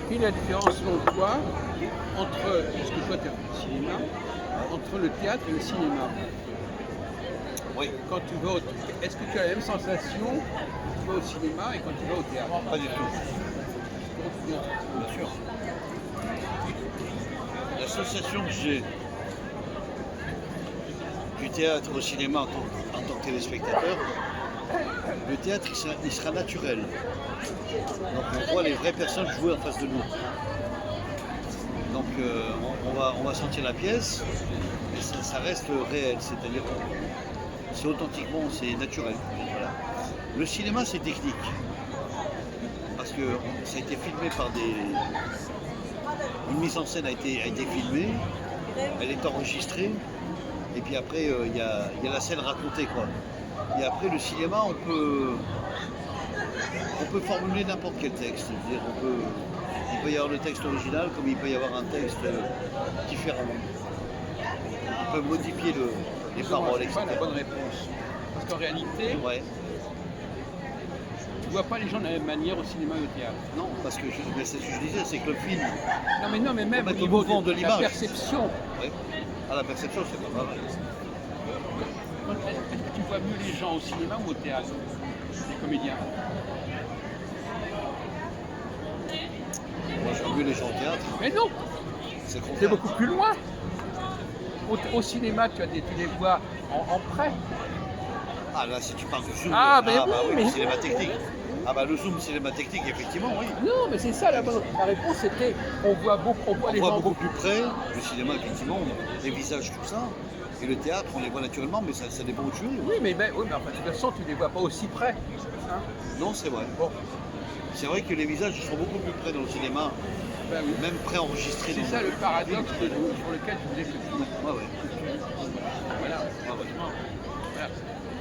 quelle est la différence selon toi entre, parce que toi tu as fait le cinéma, entre le théâtre et le cinéma? Oui, Quand tu vas est-ce que tu as la même sensation quand tu vas au cinéma et quand tu vas au théâtre? pas du tout, bien sûr. L'association que j'ai du théâtre au cinéma en tant que téléspectateur, le théâtre il sera naturel. Donc on voit les vraies personnes jouer en face de nous. Donc on va sentir la pièce, mais ça reste réel, c'est-à-dire c'est authentiquement, c'est naturel. Voilà. Le cinéma c'est technique, parce que ça a été filmé par des... Une mise en scène a été filmée, elle est enregistrée, et puis après il y a la scène racontée quoi. Et après le cinéma on peut formuler n'importe quel texte. C'est-à-dire il peut y avoir le texte original comme il peut y avoir un texte différemment. On peut modifier les paroles, C'est etc. pas la bonne réponse. Parce qu'en réalité, Ouais. tu vois pas les gens de la même manière au cinéma et au théâtre. Non, parce que mais c'est ce que je disais, c'est que le film, Non, mais même au mettre le niveau mouvement de la l'image. perception. ouais, à la perception, c'est pas mal. Est-ce que tu vois mieux les gens au cinéma ou au théâtre? Les comédiens. Moi, je vois mieux les gens au théâtre, Mais non, c'est le c'est contraire. beaucoup plus loin. Au cinéma, tu les vois en près. Ah là, si tu parles du zoom, Ah, ben bah oui, oui, mais- le cinéma technique. Ah bah le zoom cinéma technique, effectivement, oui. Non, mais c'est ça la bonne. La réponse c'était on voit On les voit gens beaucoup plus près, le cinéma, effectivement, les visages, tout ça. Et le théâtre, on les voit naturellement, mais ça dépend où tu es. Oui, mais enfin, de toute façon, tu les vois pas aussi près. Hein. Non, c'est vrai. Bon, C'est vrai que les visages sont beaucoup plus près dans le cinéma, ben oui. même préenregistrés. C'est ça le paradoxe sur lequel je voulais que tu. Ouais, ouais. Voilà. Ouais, ouais. Voilà.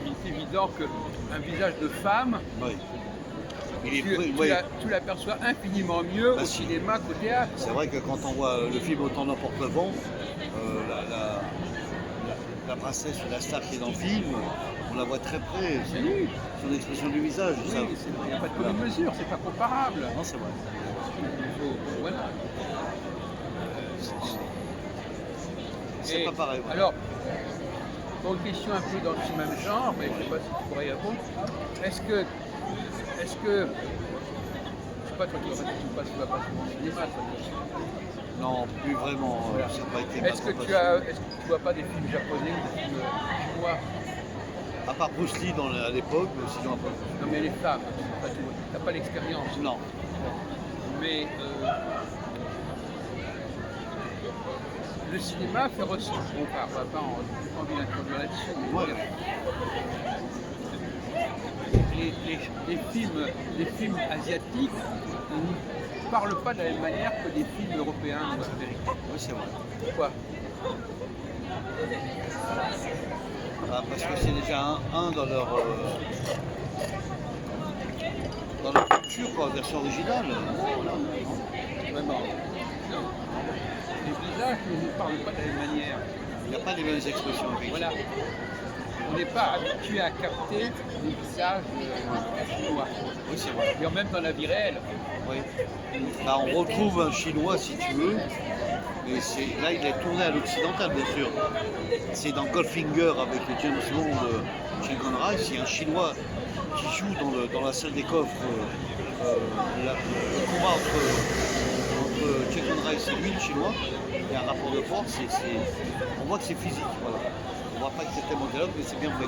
Il est évident qu'un visage de femme, Ouais. Il est tu, pris, tu ouais. la- tu l'aperçois infiniment mieux Bah, au si. cinéma qu'au théâtre. C'est vrai que quand on voit le film Autant n'emporte le vent, la princesse ou la star qui est dans le film, on la voit très près. Oui. Son expression du visage. ça. Oui, il n'y a pas de commune mesure, c'est pas comparable. Non, c'est vrai. Voilà. C'est Et pas pareil. ouais. Alors, pour une question un peu dans ce même genre, mais je ne sais pas si tu pourrais y répondre, est-ce que, je sais pas, toi tu vas pas souvent au cinéma, toi. Non, plus vraiment. Voilà. Ça n'a pas été Est-ce que ma tu vois pas des films japonais ou des films chinois? À part Bruce Lee à l'époque, mais sinon après. Non mais les femmes, tu n'as pas l'expérience. Non. Mais le cinéma fait ressortir, on va pas j'ai pas envie d'introduire là-dessus, mais Ouais. les films asiatiques ne parlent pas de la même manière que les films européens ou américains. Oui, c'est vrai. Pourquoi? Bah, parce que c'est déjà un dans leur culture, quoi, version originale. Vraiment. Non. Les visages ne nous parlent pas de la même manière. Il n'y a pas les mêmes expressions. Voilà. On n'est pas habitué à capter les visages chinois. Oui, c'est vrai. Et même dans la vie réelle. Oui. Bah, on retrouve un chinois si tu veux, mais là il est tourné à l'occidental bien sûr. C'est dans Goldfinger avec James Bond, Sean Connery, c'est un chinois qui joue dans la salle des coffres. Le combat entre Sean Connery et lui, le chinois, il y a un rapport de force, on voit que c'est physique. Voilà. On voit pas que c'est tellement dialogue, mais c'est bien fait.